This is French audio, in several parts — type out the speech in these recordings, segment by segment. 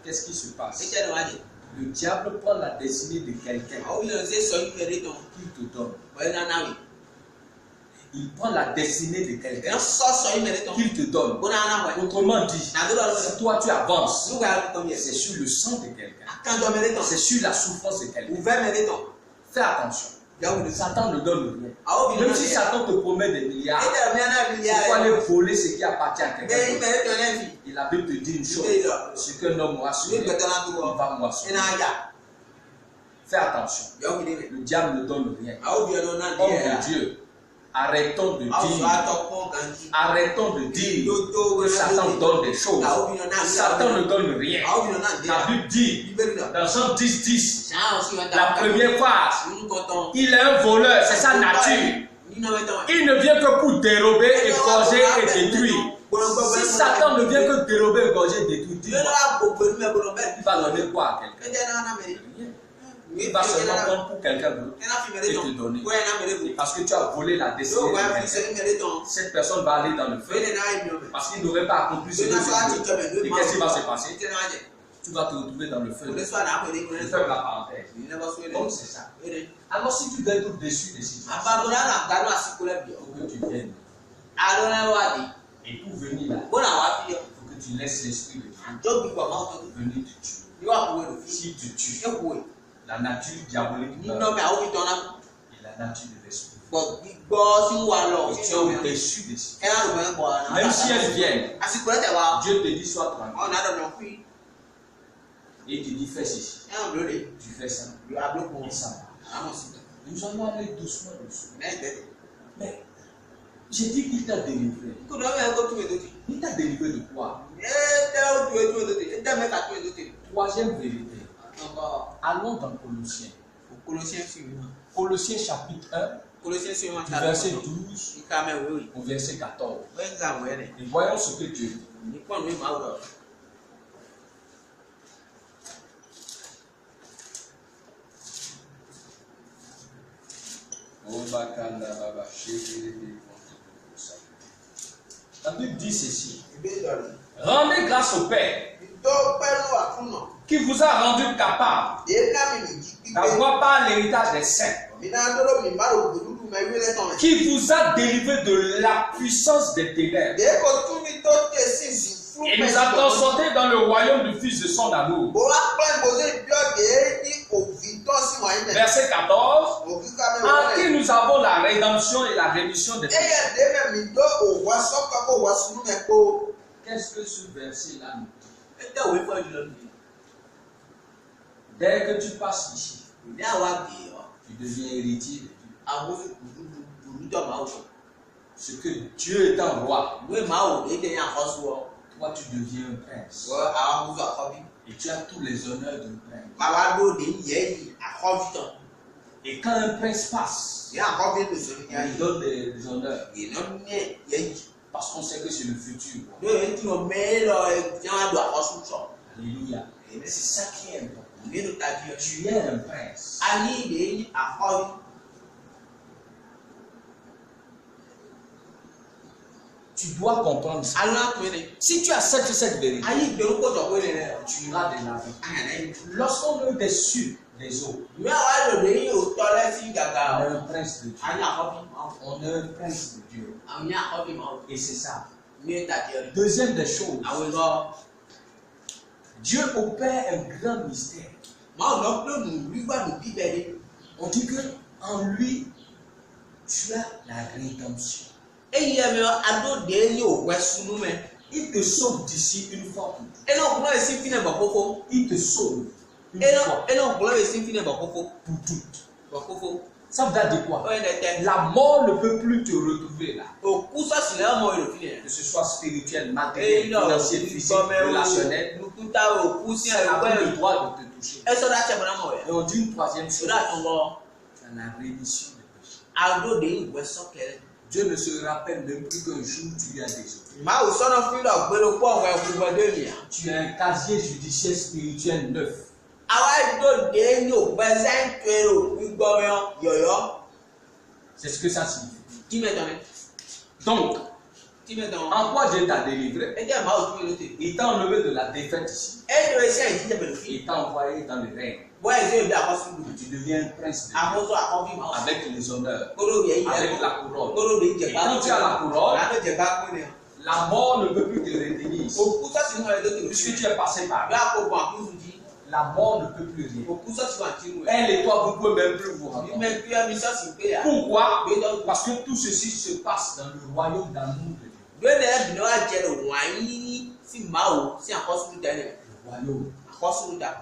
qu'est-ce qui se passe? Le diable prend la destinée de quelqu'un qu'il te donne. Il prend la destinée de quelqu'un qu'il te donne. Autrement dit, si toi tu avances, c'est sur le sang de quelqu'un. C'est sur la souffrance de quelqu'un. Fais attention. Satan ne donne rien. Même si Satan te promet des milliards, il faut aller voler ce qui appartient à quelqu'un. Et la Bible te dit une chose, ce qu'un homme moissonne, il va moissonner. Fais attention. Le diable ne donne rien. Homme de Dieu, arrêtons de dire que Satan donne des choses. Satan ne donne rien. La Bible dit dans Jean 10, la première phrase, il est un voleur, c'est sa nature. Il ne vient que pour dérober, égorger et détruire. Si Satan ne vient que dérober, égorger et détruire, il va donner quoi à quelqu'un? Il va seulement prendre pour quelqu'un d'autre et te donner. Parce que tu as volé la destinée de quelqu'un. Cette personne va aller dans le feu parce qu'il n'aurait pas accompli ce que tu veux. Et qu'est-ce qui va se passer? Tu vas te retrouver dans le feu. Je ferme la parenthèse. Donc c'est ça. Alors si tu dois être déçu de situations, il faut que tu viennes. Et pour venir là, il faut que tu laisses l'esprit de Dieu venir te tuer. Si tu tues, la nature diabolique et la nature de l'esprit. Et tu es au-dessus de ça. Même si elles viennent, Dieu te dit sois tranquille. Et il te dit fais ceci. Tu fais ça. Et ça va. Nous allons aller doucement. Mais j'ai dit qu'il t'a délivré. Il t'a délivré de quoi? Troisième vérité. Allons dans Colossiens. Colossiens chapitre 1, du verset 12 au verset 14. Et voyons ce que Dieu dit. La Bible dit ceci. Rendez grâce au Père qui vous a rendu capable d'avoir par l'héritage des saints, qui vous a délivré de la puissance des ténèbres et nous a transportés dans le royaume du Fils de son amour. Verset 14, en qui nous avons la rédemption et la rémission des péchés. Qu'est-ce que ce verset-là nous dit? Dès que tu passes ici, tu deviens héritier de Dieu. Ce que Dieu est un roi, toi tu deviens un prince. Et tu as tous les honneurs d'un prince. Et quand un prince passe, on lui donne des honneurs. Parce qu'on sait que c'est le futur. Alléluia. C'est ça qui est important. Tu es un prince. Tu dois comprendre ça. Si tu acceptes cette vérité, tu iras de l'avant. Lorsqu'on est dessus des eaux, on est un prince de Dieu. On est un prince de Dieu. Et c'est ça. Deuxième des choses, Dieu opère un grand mystère. On dit que en lui, tu as la rédemption. Il te sauve d'ici une fois pour toutes. Il te sauve une fois pour toutes. Ça veut dire quoi? La mort ne peut plus te retrouver là. Que ce soit spirituel, matériel, financier, physique, relationnel. Ça a le droit de te toucher. Et on dit une troisième chose. La rémission des péchés. Dieu ne se rappelle même plus qu'un jour tu lui as désobéi. Tu as un casier judiciaire spirituel neuf. C'est ce que ça signifie. Donc, En quoi Dieu t'a délivré? Il t'a enlevé de la défaite ici. Il t'a envoyé dans le règne. Tu deviens prince de Dieu, avec les honneurs, avec la couronne. Et quand tu as la couronne, la mort ne peut plus te retenir ici. Puisque tu es passé par là, la mort ne peut plus rien. Elle et toi, vous ne pouvez même plus vous rencontrer. Pourquoi? Parce que tout ceci se passe dans le royaume d'amour de Dieu. Le royaume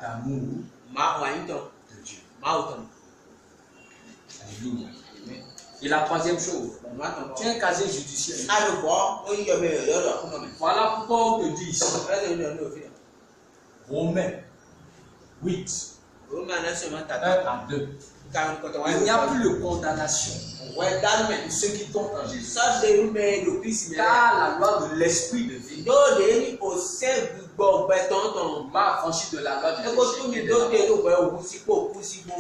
d'amour de Dieu. Alléluia. Et la troisième chose, tu as un casier judiciaire. Voilà pourquoi on te dit ici. Romains 8, 1 à 2. Il n'y a plus de condamnation pour ceux qui tombent en Jésus. Car la loi de l'esprit de vie m'a affranchi de la loi du péché.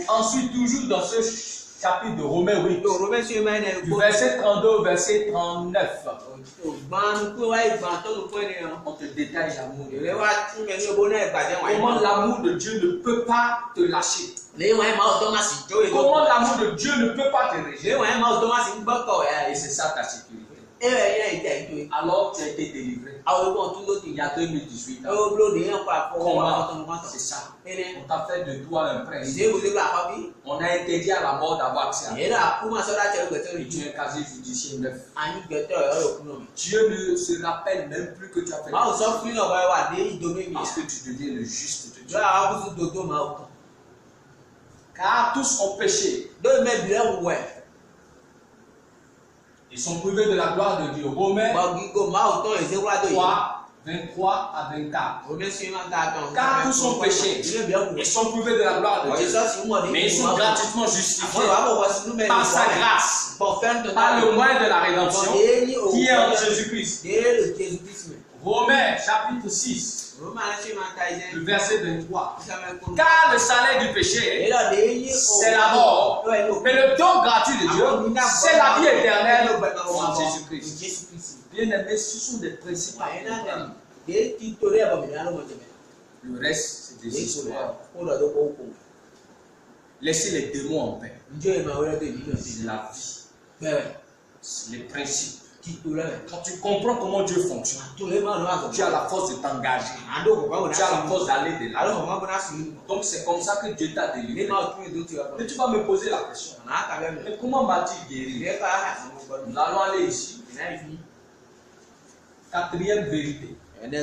Ensuite, toujours dans ce chapitre de Romains 8, du verset 32 au verset 39, on te détaille l'amour de Dieu. Comment l'amour de Dieu ne peut pas te lâcher. Comment l'amour de Dieu ne peut pas te rejeter. Et c'est ça ta sécurité. Alors tu as été délivré. Il y a 2018 ans. Comment? C'est ça. On t'a fait de toi un prince. On a interdit à la mort d'avoir accès à toi. Et tu es un casier judiciaire neuf. Dieu ne se rappelle même plus que tu as fait. Parce que tu deviens le juste de Dieu. Car tous ont péché. Ils sont privés de la gloire de Dieu. Romains 3, 23 à 24. Car tous ont péché. Ils sont privés de la gloire de Dieu. Mais ils sont gratuitement justifiés par sa grâce, par le moyen de la rédemption qui est en Jésus-Christ. Romains chapitre 6. Le verset 23. Car le salaire du péché, c'est la mort. Mais le don gratuit de Dieu, c'est la vie éternelle en Jésus-Christ. Bien aimé, ce sont des principes. Le reste, c'est des histoires. Laissez les démons en paix. C'est la vie. C'est les principes. Quand tu comprends comment Dieu fonctionne, tu as la force de t'engager, tu as la force d'aller de là. Donc c'est comme ça que Dieu t'a délivré. Et tu vas me poser la question, mais comment m'a-t-il guéri? Nous allons aller ici. Quatrième vérité. Nous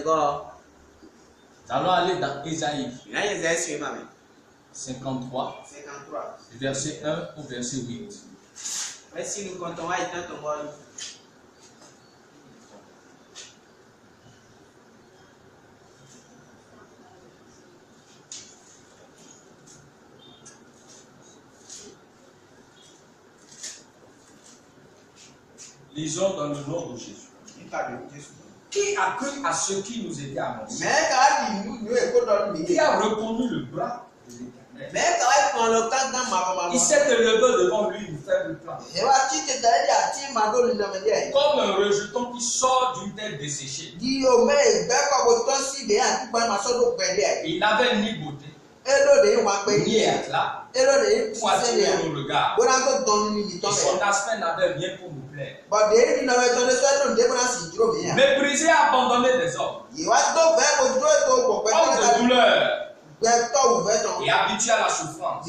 allons aller dans Ésaïe 53, du verset 1 au verset 8. Lisons dans le nom de Jésus. Qui a cru à ce qui nous était annoncé? Qui a reconnu le bras de l'Éternel? Il s'est élevé devant lui nous faire le plan. Comme un rejeton qui sort d'une terre desséchée. Il n'avait ni beauté, ni éclat, pour attirer nos regards. Et son aspect n'avait rien pour nous plaire. Méprisé, abandonné des hommes. Homme de douleur. Et habitué à la souffrance.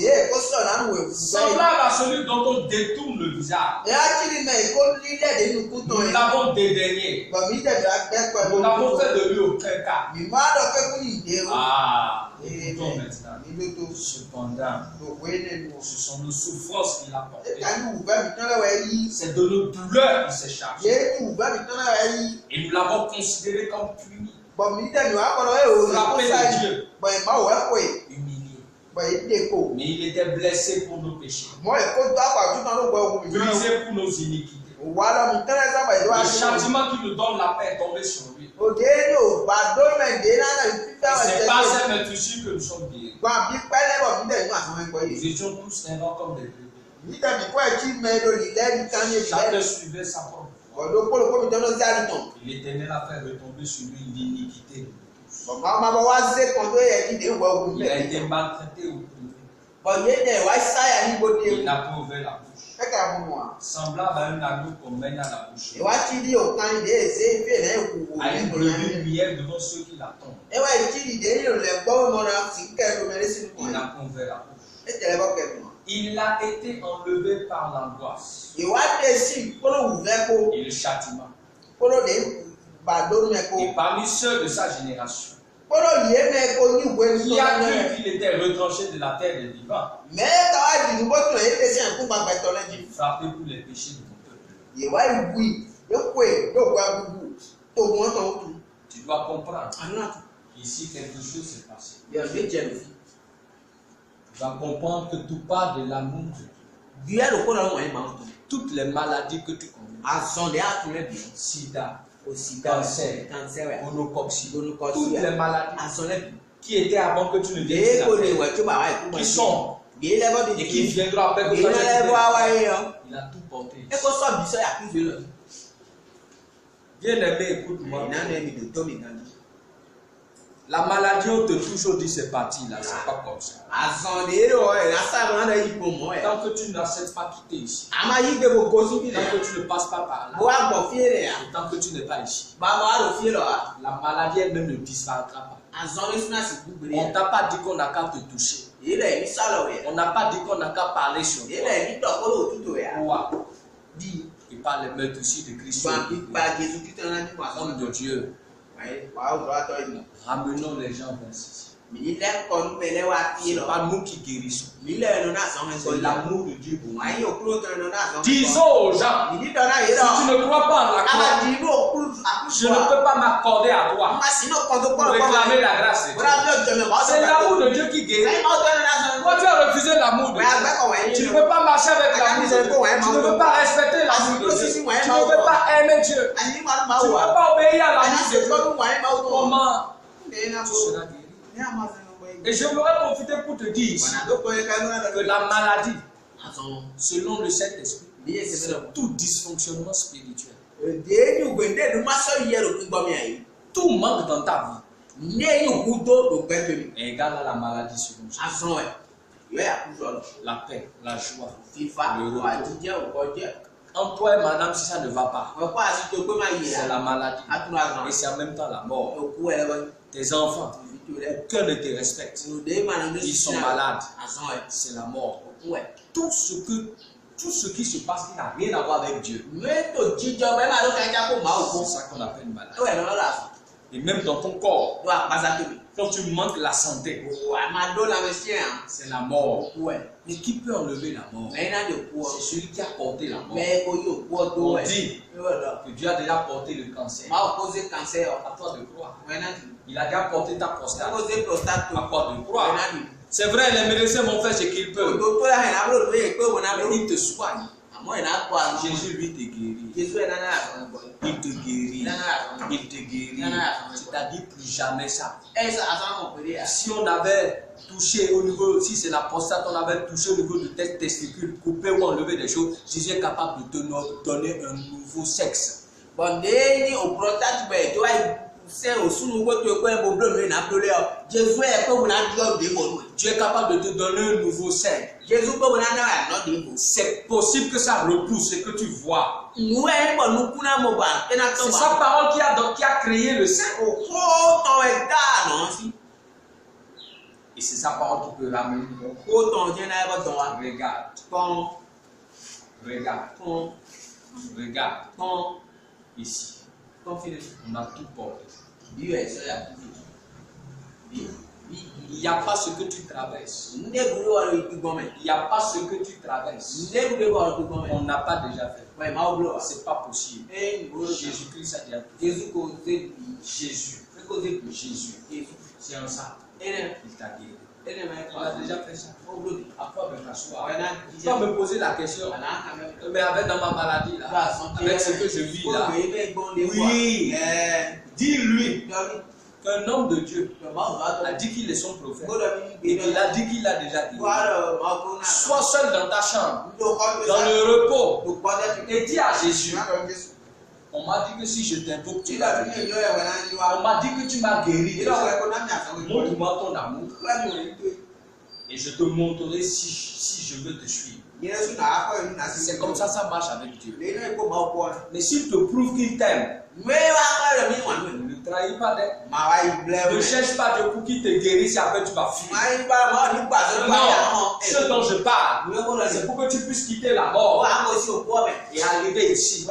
Semblable à celui dont on détourne le visage. Nous l'avons dédaigné. Nous n'avons fait de lui aucun cas. Ah, écoutons maintenant. Cependant, ce sont nos souffrances qu'il a portées. C'est de nos douleurs qu'il s'est chargé. Et nous l'avons considéré comme puni. Frappé de Dieu. Humilié. Mais il était blessé pour nos péchés. Brisé pour nos iniquités. Le châtiment qui nous donne la paix est tombé sur lui. C'est pas cette maîtrise que nous sommes guéris. Nous étions tous errants comme des bébés. Chacun suivait sa propre voie. Et l'Éternel a fait retomber sur lui l'iniquité de tous. Il a été maltraité au privé. Il n'a pas ouvert la bouche. Semblable à un agneau qu'on mène à la bouche. À une brebis muette devant ceux qui l'attendent. Il n'a pas ouvert la bouche. Il a été enlevé par l'angoisse et le châtiment. Et parmi ceux de sa génération, qui a cru qu'il était retranché de la terre des vivants, frappé pour les péchés de mon peuple. Tu dois comprendre qu'ici quelque chose s'est passé. Tu vas comprendre que tout part de l'amour de Dieu. Toutes les maladies que tu connais, sida, cancer, gonorrhée, toutes les maladies qui étaient avant que tu ne viennes sur la terre, qui sont et qui viendront après que tu aies il a tout porté. Bien-aimé, écoute-moi. La maladie, on te touche, on dit c'est parti là, c'est pas comme ça. Tant que tu n'acceptes pas quitter ici, tant que tu ne passes pas par là, tant que tu n'es pas ici, la maladie elle-même ne disparaîtra pas. On t'a pas dit qu'on n'a qu'à te toucher. On n'a pas dit qu'on n'a qu'à parler sur toi. Dis, il parle même aussi de Christ. Homme de Dieu. Ramenons les gens vers ceci. Ce n'est pas nous qui guérissons. C'est l'amour de Dieu pour nous. Disons aux gens, si tu ne crois pas en la croix, je ne peux pas m'accorder à toi pour réclamer la grâce de Dieu. C'est l'amour de Dieu qui guérit. Toi, tu as refusé l'amour de Dieu. Tu ne peux pas marcher avec l'amour de Dieu. Tu ne peux pas respecter l'amour de Dieu. Tu ne peux pas aimer Dieu. Tu ne peux pas obéir à l'amour de Dieu. Comment tu seras guéri? Et je voudrais profiter pour te dire que la maladie, selon le Saint-Esprit, c'est tout dysfonctionnement spirituel. Tout manque dans ta vie est égal à la maladie selon la paix, la joie, le repos. En toi et madame, si ça ne va pas, c'est la maladie et c'est en même temps la mort. Tes enfants, aucun ne te respecte. Ils sont malades. C'est la mort. Tout ce qui se passe qui n'a rien à voir avec Dieu, c'est ça qu'on appelle une maladie. Et même dans ton corps, quand tu manques la santé, c'est la mort. Mais qui peut enlever la mort? C'est celui qui a porté la mort. On dit que Dieu a déjà porté le cancer. À toi de croire. Il a déjà porté ta prostate. À toi de croire. C'est vrai, les médecins vont faire ce qu'ils peuvent. Mais ils te soignent. Jésus lui te guérit. Il te guérit. Il te guérit. C'est-à-dire plus jamais ça. Si on avait touché au niveau, si c'est la prostate, on avait touché au niveau de tes testicules, coupé ou enlevé des choses, Jésus est capable de te donner un nouveau sexe. Dieu est capable de te donner un nouveau sein. C'est possible que ça repousse ce que tu vois. C'est sa parole qui a créé le sein. Et c'est sa parole qui peut ramener. Regarde. Ici. On a tout porté. Il n'y a pas ce que tu traverses. Il n'y a pas ce que tu traverses. On n'a pas déjà fait. C'est pas possible. Jésus-Christ a déjà tout. Jésus. C'est un ça. Il t'a guéri. On a déjà fait ça. Après, me t'asseoir. Tu vas me poser la question. Mais avec dans ma maladie, là, avec ce que je vis là. Oui. Dis-lui qu'un homme de Dieu a dit qu'il est son prophète. Et qu'il a dit qu'il a déjà guéri. Sois seul dans ta chambre, dans le repos. Et dis à Jésus On m'a dit que si je t'invoque, tu vas venir. On m'a dit que tu m'as guéri. Montre-moi ton amour. Et je te montrerai si je veux te suivre. C'est comme ça marche avec Dieu. Mais s'il te prouve qu'il t'aime, ne le trahis pas. Ne cherche pas Dieu pour qu'il te guérisse et après tu vas fuir. Non, ce dont je parle, c'est pour que tu puisses quitter la mort et arriver ici.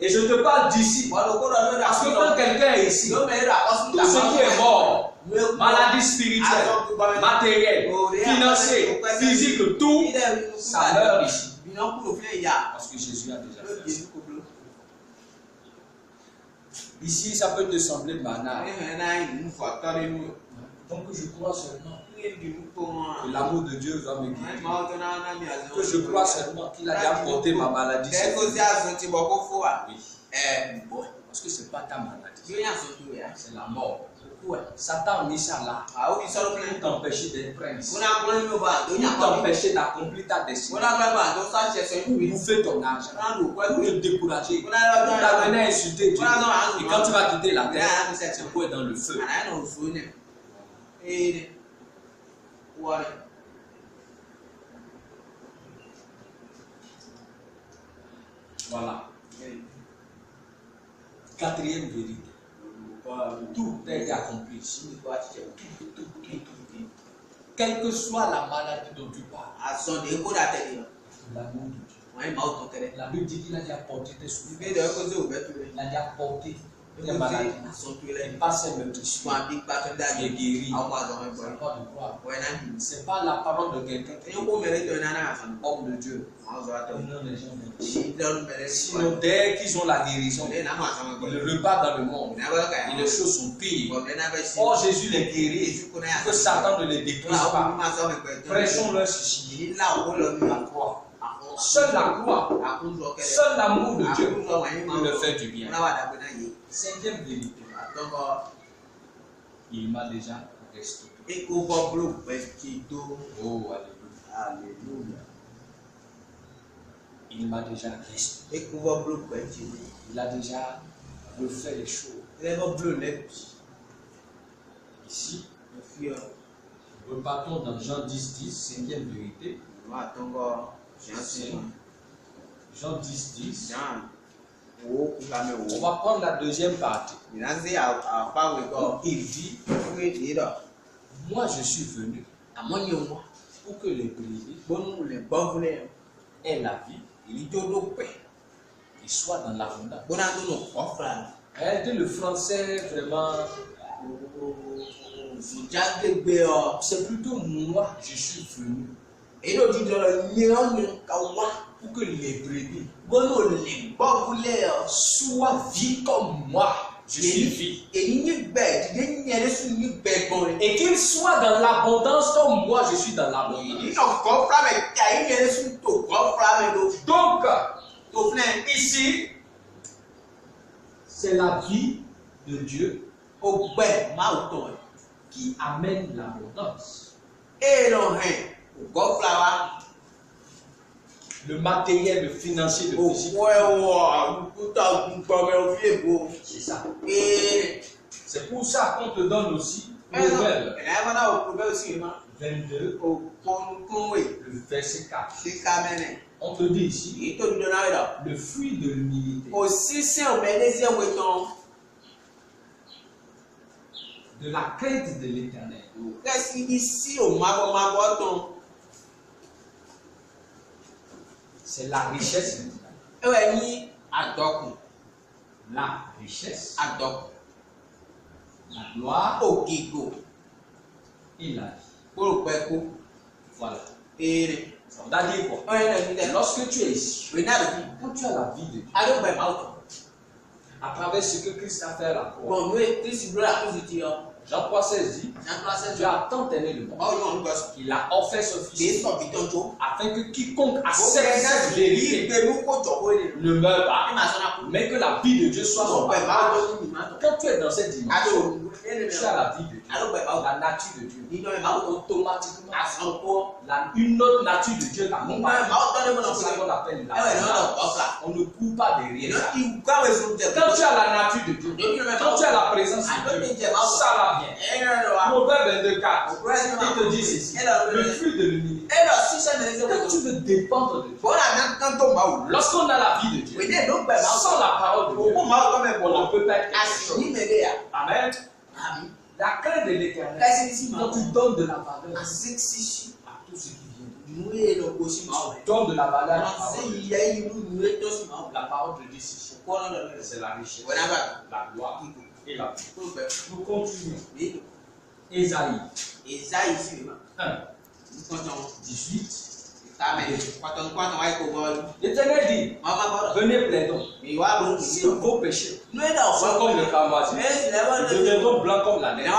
Et je te parle d'ici. Parce que quand quelqu'un est ici, tout ce qui est mort, maladie spirituelle, matérielle, financière, physique, tout, ça meurt ici. Parce que Jésus a déjà fait ça. Ici, ça peut te sembler banal. Donc je crois seulement que l'amour de Dieu va me guérir. Que je crois seulement qu'il a déjà porté ma maladie. Oui. Parce que ce n'est pas ta maladie. C'est la mort. Satan a mis ça là pour t'empêcher d'être prince, pour t'empêcher d'accomplir ta destinée, pour bouffer ton argent, pour te décourager, pour t'amener à insulter Dieu. Et quand tu vas quitter la terre, c'est pour être dans le feu. Voilà. Quatrième vérité. Tout a été accompli. Quelle que soit la maladie dont tu parles, l'amour de Dieu. La Bible dit qu'il a déjà porté tes souffrances. Il a déjà porté tes maladies. Et pas seulement tu suis. Tu es guéri. Ce n'est pas la parole de quelqu'un qui est homme de Dieu. Sinon, dès qu'ils ont la guérison, ils repartent dans le monde et les choses sont pires. Or, Jésus les guérit, que Satan ne les détruise pas. Prêchons-leur ceci. La croix. Seul la croix, seul l'amour de Dieu peut le faire du bien. Cinquième vérité. Il m'a déjà restauré. Oh, alléluia. Il m'a déjà restauré. Il a déjà refait les choses. Ici, repartons dans Jean 10, 5e vérité. Jean 10. On va prendre la deuxième partie. Il dit, moi je suis venu pour que les brebis aient la vie et soient dans l'abondance. Regardez le français vraiment. C'est plutôt moi je suis venu. Pour que les brebis soient vie comme moi, je suis vie. Et qu'ils soient dans l'abondance comme moi, je suis dans l'abondance. Donc, ici, c'est la vie de Dieu qui amène l'abondance. Le matériel, le financier, le physique. C'est ça. C'est pour ça qu'on te donne aussi Proverbe 22, le verset 4. On te dit ici, le fruit de l'humilité, de la crainte de l'Éternel. C'est la richesse. La richesse. La gloire. Et la vie. Voilà. Ça veut dire quoi? Lorsque tu es ici, quand tu as la vie de Dieu, à travers ce que Christ a fait à la croix, Jean 3,16 dit, Dieu a tant aimé le monde qu'il a offert son Fils afin que quiconque accepte cette vérité ne meure pas, mais que la vie de Dieu soit son Père. Quand tu es dans cette dimension, tu as la vie de Dieu, la nature de Dieu. Automatiquement, une autre nature de Dieu t'accompagne. C'est ça qu'on appelle la vie. On ne court pas derrière ça. Quand tu as la nature de Dieu, quand tu as la présence de Dieu, ça va bien. Proverbe 22,4, il te dit ceci, le fruit de l'humilité. Quand tu veux dépendre de Dieu, lorsqu'on a la vie de Dieu, sans la parole de Dieu, on ne peut pas être quelque chose. Amen. La crainte de l'Éternel, quand tu donnes de la valeur à tout ce qui vient, tu donnes de la valeur à la parole de Dieu, c'est la richesse, la gloire et la vie. Nous continuons. Ésaïe 1, 18. L'Éternel dit, venez plaidons, si vos péchés sont comme le carmazine, ils deviendront blancs comme la neige.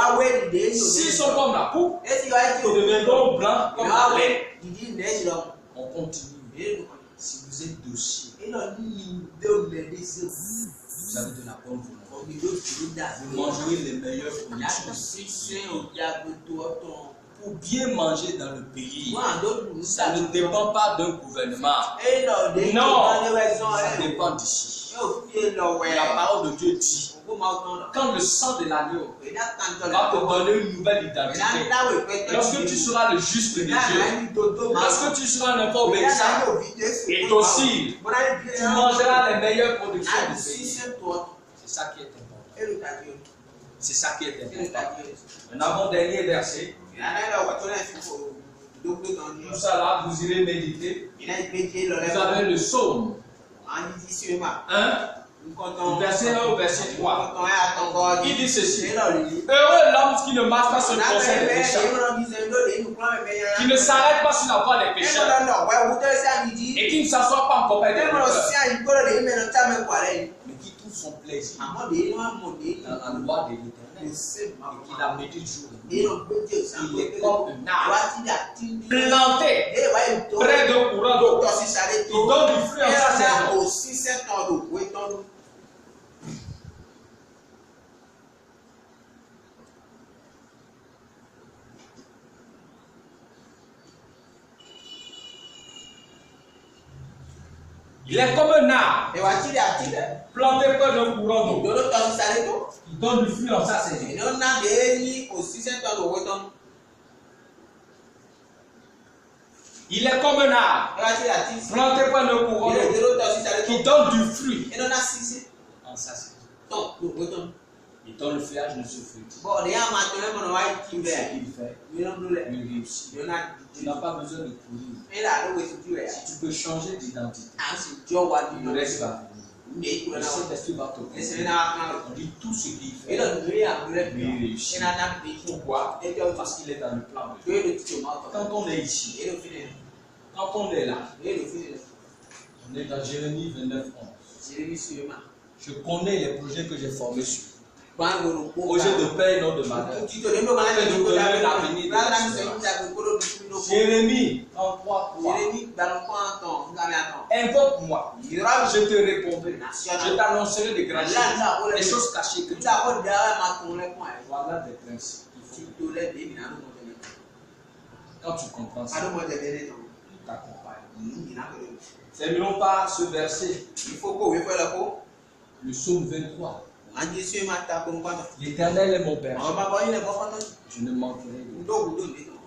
S'ils sont comme la coupe, ils deviendront blancs comme la laine. On continue. Si vous êtes docile, vous avez de la bonne volonté, vous mangerez les meilleures productions. Pour bien manger dans le pays, ça ne dépend pas d'un gouvernement. Non, ça dépend d'ici. La parole de Dieu dit, quand le sang de l'agneau va te donner une nouvelle identité, lorsque tu seras le juste de Dieu, lorsque tu seras un enfant obéissant et docile, tu mangeras les meilleures productions du pays. C'est ça qui est important. C'est ça qui est important. Un avant-dernier verset. Tout ça là, vous irez méditer. Vous avez le psaume 1, du verset 1 au verset 3. Il dit ceci. Heureux l'homme qui ne marche pas sur le conseil des pécheurs, qui ne s'arrête pas sur la voie des pécheurs, et qui ne s'assoit pas en compagnie des pécheurs, mais qui trouve son plaisir dans la loi de l'Éternel et qui la médite jour et nuit. Il est comme un arbre planté près d'un courant d'eau qui donne du fruit en sa saison. Il est comme un arbre planté près d'un courant d'eau qui donne du fruit en sa saison. Il est comme un arbre planté près d'un courant d'eau qui donne du fruit en sa saison. Et dont le feuillage ne se fructifie. Ce qu'il fait, il réussit. Tu n'as pas besoin de courir. Si tu peux changer d'identité, le reste va venir. Le Saint-Esprit va te conduire. On dit tout ce qu'il fait, il réussit. Pourquoi? Parce qu'il est dans le plan de Dieu. Quand on est ici, quand on est là, on est dans Jérémie 29:11. Je connais les projets que j'ai formés sur projet de paix et non de malheur. Afin de donner un avenir. Jérémie 33:3. Invoque-moi, je te répondrai. Je t'annoncerai des grandes choses, des choses cachées que tu as. Voilà des principes. Quand tu comprends ça, tu t'accompagnes. Terminons par ce verset. Le psaume 23. L'Éternel est mon Père. Je ne manquerai rien.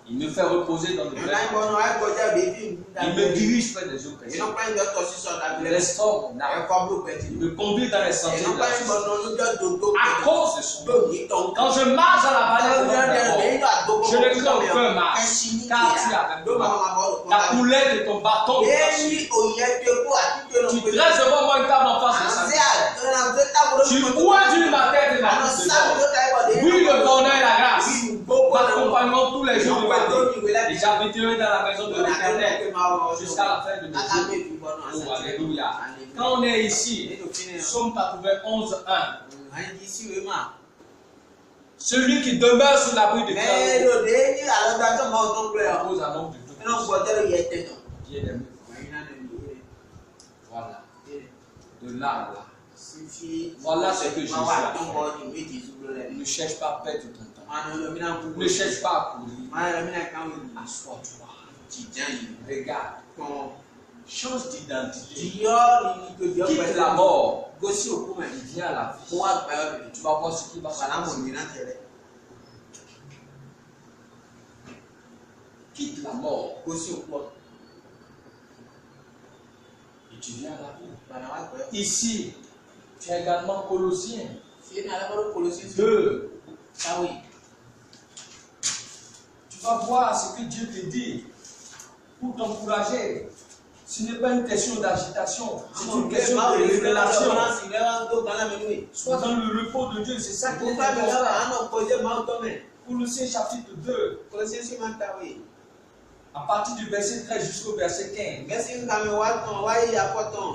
Il me fait reposer dans le verdure. Il me dirige près des eaux paisibles. Il restaure mon âme. Il me conduit dans les sentiers de la justice. À cause de son nom. Quand je marche dans la vallée de l'ombre, je ne crains aucun mal, car tu es avec moi. Ta coulette et ton bâton me rassurent. Tu dresses devant moi une table en face de ça. Tu oins ma tête et ma bouche de l'or. Oui, le bonheur et la grâce m'accompagneront tous les jours de ma vie. Et j'habiterai dans la maison de l'Éternel jusqu'à la fin de mes jours. Oh, alléluia. Quand on est ici, Psaume 91:1. Celui qui demeure sous l'abri de Christ repose à l'ombre de Dieu. Bien-aimé. Voilà. De là à là. Voilà ce que Jésus a fait. Ne cherche pas à perdre ton temps. Ne cherche pas à courir. Assois-toi. Regarde. Change d'identité. Quitte la mort. Viens à la vie. Tu vas voir ce qui va se passer. Quitte la mort. Et tu viens à la vie. Ici, tu as également Colossiens 2. Tu vas voir ce que Dieu te dit pour t'encourager. Ce n'est pas une question d'agitation, c'est une question de révélation. Sois dans le repos de Dieu, c'est ça qui est important. Colossiens chapitre 2. À partir du verset 13 jusqu'au verset 15.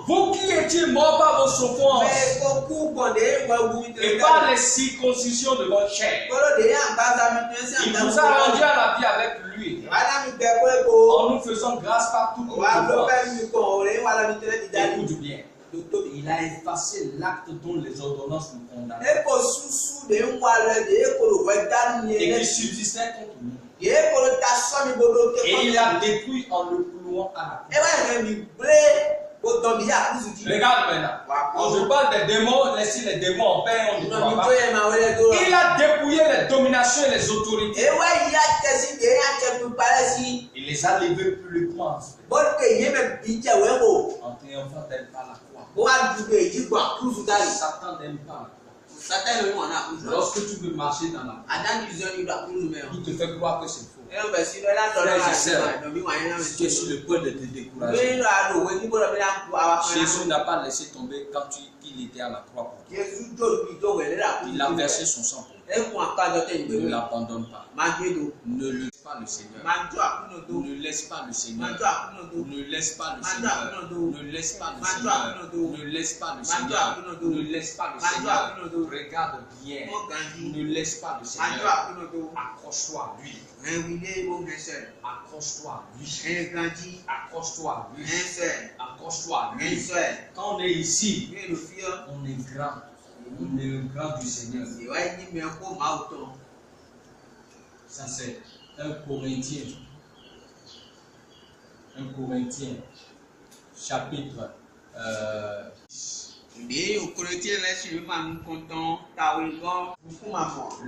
Vous qui étiez morts par vos souffrances et par les circoncisions de votre chair, il vous a rendu à la vie avec lui, en nous faisant grâce par tout le écoute du bien. Il a effacé l'acte dont les ordonnances nous condamnaient et qui subsistait contre nous. Et il a détruit en le clouant à la croix. Regarde maintenant. Quand je parle des démons, laissez les démons en paix, on ne croit pas. Il a dépouillé les dominations et les autorités. Il les a levées publiquement en triomphant d'elle par la croix. Satan n'aime pas la croix. Lorsque tu veux marcher dans la croix, il te fait croire que c'est faux. Si tu es sur le point de te décourager, Jésus n'a pas laissé tomber quand il était à la croix pour toi. Il a versé son sang pour toi. Ne l'abandonne pas. Ne laisse pas le Seigneur. Ne laisse pas le Seigneur. Ne laisse pas le Seigneur. Ne laisse pas le Seigneur. Ne laisse pas le Seigneur. Ne laisse pas le Seigneur. Regarde bien. Ne laisse pas le Seigneur. Accroche-toi à lui. Accroche-toi à lui. Accroche-toi à lui. Accroche-toi à lui. Quand on est ici, on est grand. On est le grand du Seigneur. Ça c'est 1 Corinthiens. 1 Corinthiens. Chapitre.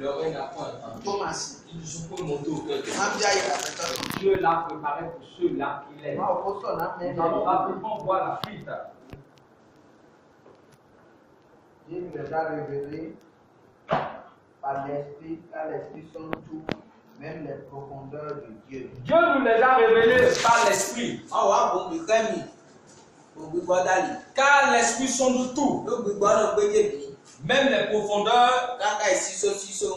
Le règne n'a pas attendu. Je peux monter au cœur. Dieu l'a préparé pour ceux-là qui l'aiment. Nous allons rapidement voir la suite. Dieu nous les a révélés par l'Esprit, car l'Esprit sonde tout, même les profondeurs de Dieu. Dieu nous les a révélés par l'Esprit. Car l'Esprit sonde tout, même les profondeurs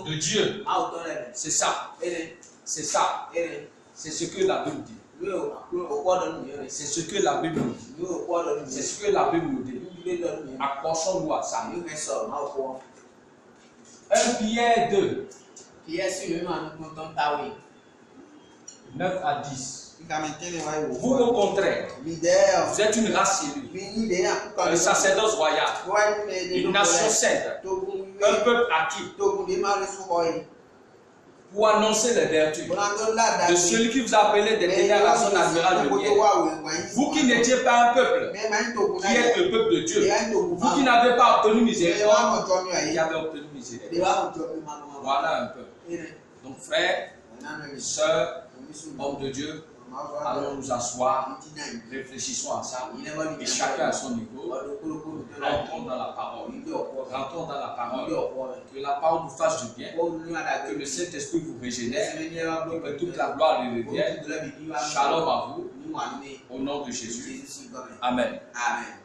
de Dieu. C'est ça. C'est ça. C'est ce que la Bible dit. C'est ce que la Bible nous dit. C'est ce que la Bible nous dit. Accrochons-nous à ça. 1 Pierre 2. 9 à 10. Vous, au contraire, vous êtes une race élue, un sacerdoce royal, une nation sainte, un peuple acquis, pour annoncer les vertus de celui qui vous a appelé des ténèbres à son admirable lumière. Vous qui n'étiez pas un peuple, qui êtes le peuple de Dieu, vous qui n'avez pas obtenu miséricorde, qui avez obtenu miséricorde. Voilà un peu. Donc frères, sœurs, hommes de Dieu, allons nous asseoir, réfléchissons à ça, et chacun à son niveau, rentrons dans la parole. Rentrons dans la parole. Que la parole vous fasse du bien, que le Saint-Esprit vous régénère, et que toute la gloire lui revienne. Shalom à vous, au nom de Jésus. Amen. Amen.